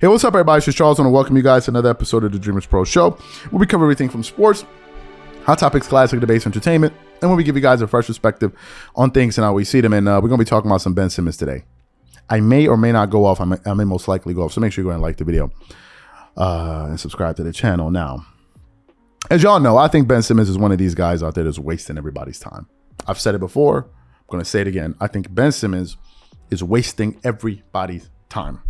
Hey, what's up, everybody? It's just Charles. I want to welcome you guys to another episode of the Dreamerspro Show, where we cover everything from sports, hot topics, classic debates, entertainment, and where we give you guys a fresh perspective on things and how we see them. And we're going to be talking about some Ben Simmons today. I may or may not go off. I may most likely go off. So make sure you go ahead and like the video and subscribe to the channel. Now, as y'all know, I think Ben Simmons is one of these guys out there that's wasting everybody's time. I've said it before. I'm going to say it again. I think Ben Simmons is wasting everybody's time.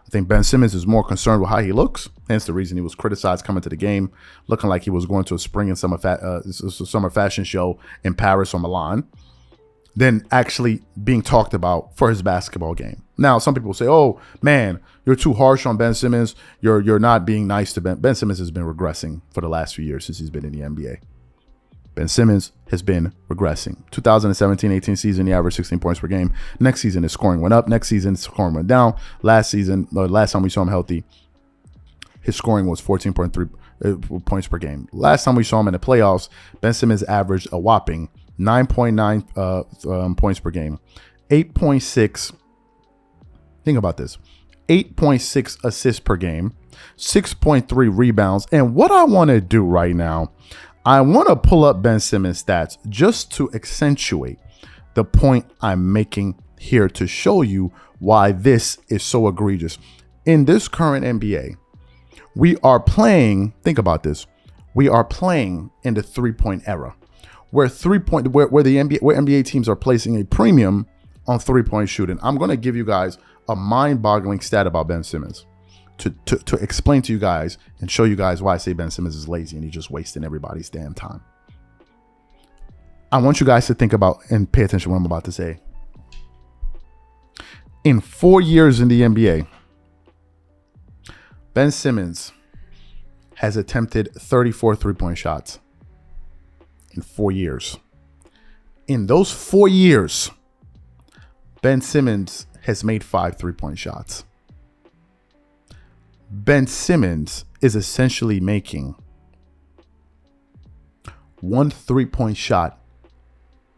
I think Ben Simmons is more concerned with how he looks. Hence the reason he was criticized coming to the game, looking like he was going to a spring and summer fashion show in Paris or Milan, than actually being talked about for his basketball game. Now, some people say, oh, man, you're too harsh on Ben Simmons. You're not being nice to Ben. Ben Simmons has been regressing for the last few years since he's been in the NBA. Ben Simmons has been regressing. 2017-18 season, he averaged 16 points per game. Next season, his scoring went up. Next season, his scoring went down. Last time we saw him healthy, his scoring was 14.3 points per game. Last time we saw him in the playoffs, Ben Simmons averaged a whopping 9.9 points per game. 8.6. Think about this. 8.6 assists per game. 6.3 rebounds. And what I want to do right now, I want to pull up Ben Simmons' stats just to accentuate the point I'm making here to show you why this is so egregious. In this current NBA, we are playing, think about this, we are playing in the three-point era, where the NBA teams are placing a premium on three-point shooting. I'm going to give you guys a mind-boggling stat about Ben Simmons to explain to you guys and show you guys why I say Ben Simmons is lazy and he's just wasting everybody's damn time. I want you guys to think about and pay attention to what I'm about to say. In 4 years in the NBA, Ben Simmons has attempted 34 three-point shots in 4 years. In those 4 years, Ben Simmons has made 5 three-point shots. Ben Simmons is essentially making 1 3-point shot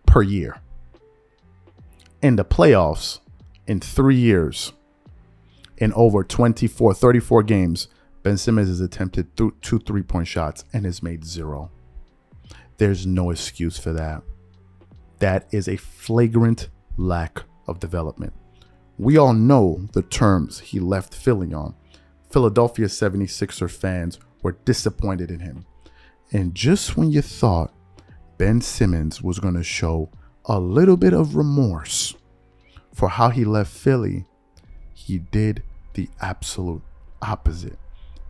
per year. In the playoffs, in 3 years, in over 34 games, Ben Simmons has attempted 2 3-point shots and has made 0. There's no excuse for that. That is a flagrant lack of development. We all know the terms he left Philly on. Philadelphia 76er fans were disappointed in him. And just when you thought Ben Simmons was going to show a little bit of remorse for how he left Philly, he did the absolute opposite.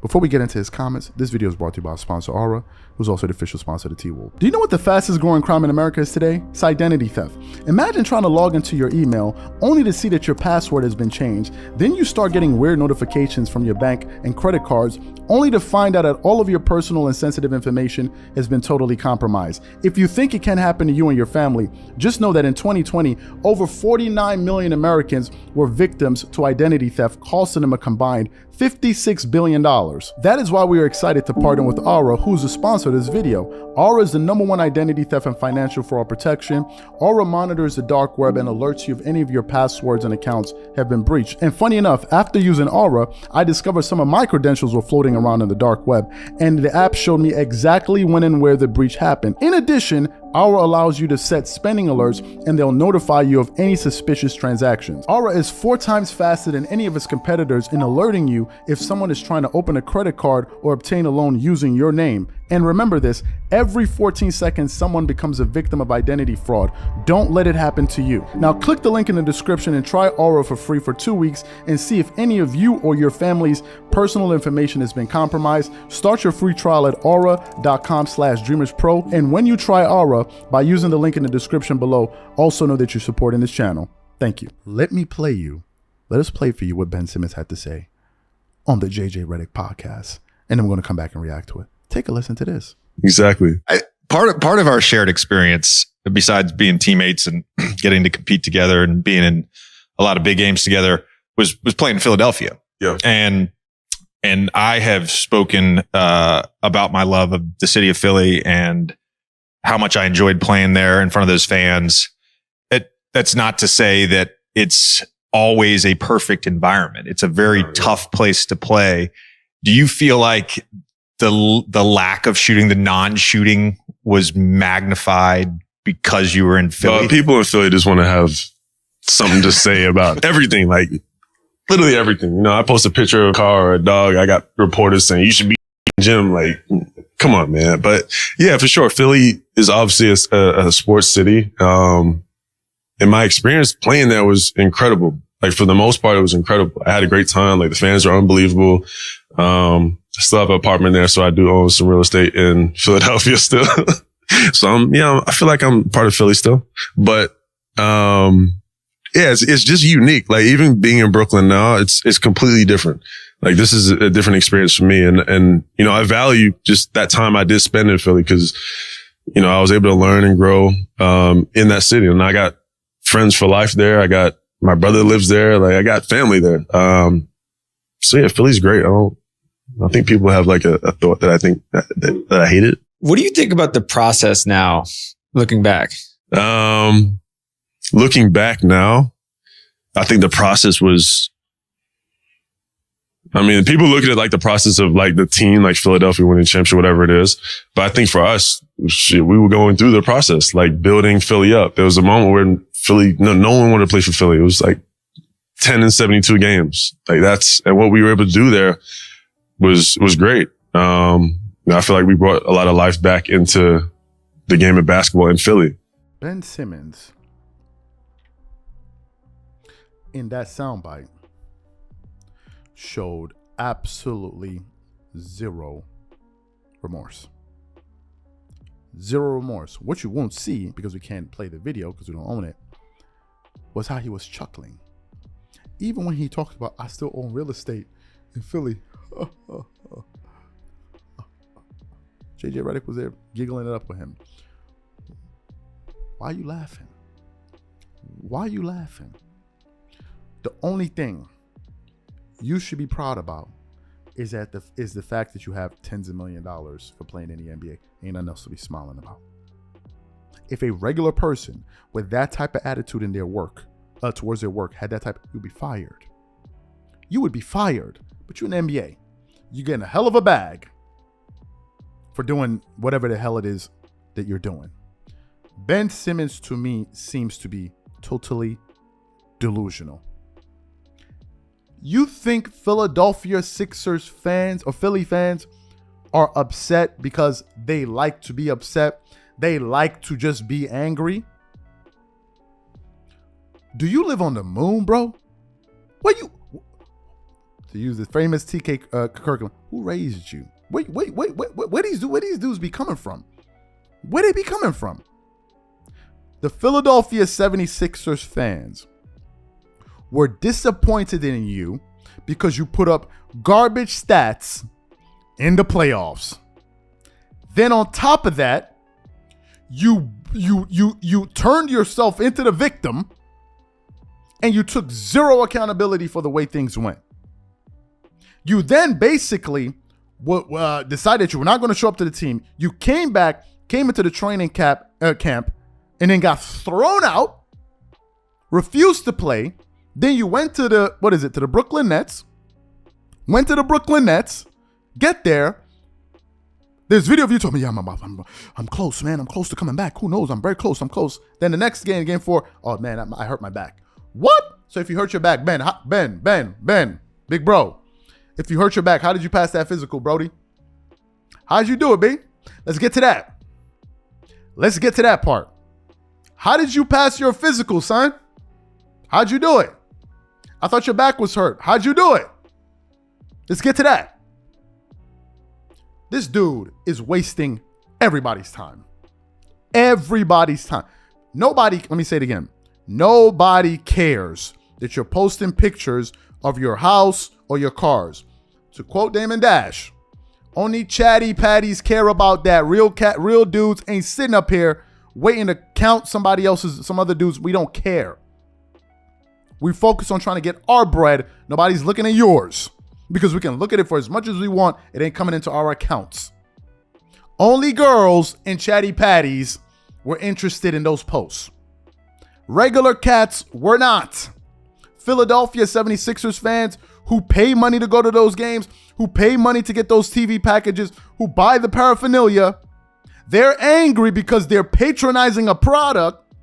Before we get into his comments, this video is brought to you by our sponsor Aura, who's also the official sponsor of the T-Wolf. Do you know what the fastest growing crime in America is today? It's identity theft. Imagine trying to log into your email only to see that your password has been changed. Then you start getting weird notifications from your bank and credit cards only to find out that all of your personal and sensitive information has been totally compromised. If you think it can happen to you and your family, just know that in 2020, over 49 million Americans were victims to identity theft, costing them a combined $56 billion. That is why we are excited to partner with Aura, who's the sponsor of this video. Aura is the #1 identity theft and financial fraud protection. Aura monitors the dark web and alerts you if any of your passwords and accounts have been breached. And funny enough, after using Aura, I discovered some of my credentials were floating around in the dark web, and the app showed me exactly when and where the breach happened. In addition, Aura allows you to set spending alerts and they'll notify you of any suspicious transactions. Aura is 4 times faster than any of its competitors in alerting you if someone is trying to open a credit card or obtain a loan using your name. And remember this, every 14 seconds someone becomes a victim of identity fraud. Don't let it happen to you. Now click the link in the description and try Aura for free for 2 weeks and see if any of you or your family's personal information has been compromised. Start your free trial at aura.com/dreamerspro. And when you try Aura by using the link in the description below, also know that you're supporting this channel. Thank you. Let us play for you what Ben Simmons had to say on the JJ Redick podcast. And then we're going to come back and react to it. Take a listen to this. Exactly. Part of our shared experience, besides being teammates and getting to compete together and being in a lot of big games together, was playing in Philadelphia. Yeah. And I have spoken about my love of the city of Philly and how much I enjoyed playing there in front of those fans. That's not to say that it's always a perfect environment. It's a very tough place to play. Do you feel like the lack of shooting, the non-shooting was magnified because you were in Philly? People in Philly just want to have something to say about everything, like literally everything. You know, I post a picture of a car or a dog. I got reporters saying you should be in the gym. Like, come on, man. But yeah, for sure. Philly is obviously a sports city. And my experience playing there was incredible. Like for the most part, it was incredible. I had a great time. Like the fans are unbelievable. I still have an apartment there. So I do own some real estate in Philadelphia still. So I feel like I'm part of Philly still, but, yeah, it's just unique. Like even being in Brooklyn now, it's completely different. Like this is a different experience for me. And, you know, I value just that time I did spend in Philly because, you know, I was able to learn and grow, in that city. And I got friends for life there. I got my brother lives there. Like I got family there. So yeah, Philly's great. I think people have like a thought that I think that I hate it. What do you think about the process now, looking back? Looking back now, I think the process was, I mean, people look at it like the process of like the team, like Philadelphia winning championship, whatever it is. But I think for us, we were going through the process, like building Philly up. There was a moment where Philly, no one wanted to play for Philly. It was like 10 and 72 games. Like and what we were able to do there was great. I feel like we brought a lot of life back into the game of basketball in Philly. Ben Simmons, in that soundbite, showed absolutely zero remorse. Zero remorse. What you won't see, because we can't play the video because we don't own it, was how he was chuckling. Even when he talked about, I still own real estate in Philly. JJ Redick was there giggling it up with him. Why are you laughing? Why are you laughing? The only thing you should be proud about is the fact that you have tens of $millions for playing in the NBA. Ain't nothing else to be smiling about. If a regular person with that type of attitude in their work, towards their work, had that type, you'd be fired. You would be fired. But you're in the NBA. You're getting a hell of a bag for doing whatever the hell it is that you're doing. Ben Simmons, to me, seems to be totally delusional. You think Philadelphia Sixers fans or Philly fans are upset because they like to be upset? They like to just be angry? Do you live on the moon, bro? To use the famous TK Kirkland, who raised you? Wait, where these dudes be coming from? Where they be coming from? The Philadelphia 76ers fans were disappointed in you because you put up garbage stats in the playoffs. Then on top of that, you turned yourself into the victim and you took zero accountability for the way things went. You then basically decided you were not going to show up to the team. You came into the training camp, and then got thrown out, refused to play. Then you went to the Brooklyn Nets. Went to the Brooklyn Nets. Get there. There's video of you told me, yeah, I'm close, man. I'm close to coming back. Who knows? I'm very close. I'm close. Then the next game 4, oh man, I hurt my back. What? So if you hurt your back, Ben, big bro, if you hurt your back, how did you pass that physical, Brody? How'd you do it, B? Let's get to that. Let's get to that part. How did you pass your physical, son? How'd you do it? I thought your back was hurt. How'd you do it? Let's get to that. This dude is wasting everybody's time. Everybody's time. Nobody, let me say it again. Nobody cares that you're posting pictures of your house or your cars. To quote Damon Dash, only chatty patties care about that. Real dudes ain't sitting up here waiting to count some other dudes. We don't care. We focus on trying to get our bread. Nobody's looking at yours because we can look at it for as much as we want. It ain't coming into our accounts. Only girls and chatty patties were interested in those posts. Regular cats were not. Philadelphia 76ers fans who pay money to go to those games, who pay money to get those TV packages, who buy the paraphernalia, they're angry because they're patronizing a product,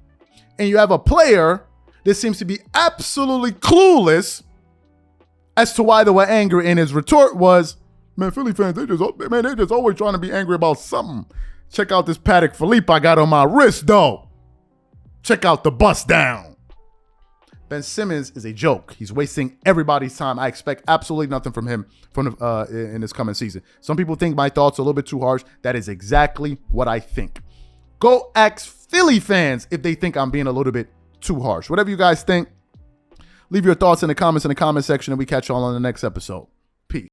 and you have a player that seems to be absolutely clueless as to why they were angry. And his retort was, man, Philly fans, they just always trying to be angry about something. Check out this Patek Philippe I got on my wrist, though. Check out the bust down. Ben Simmons is a joke. He's wasting everybody's time. I expect absolutely nothing from him in this coming season. Some people think my thoughts are a little bit too harsh. That is exactly what I think. Go ask Philly fans if they think I'm being a little bit too harsh. Whatever you guys think, leave your thoughts in the comments section, and we catch y'all on the next episode.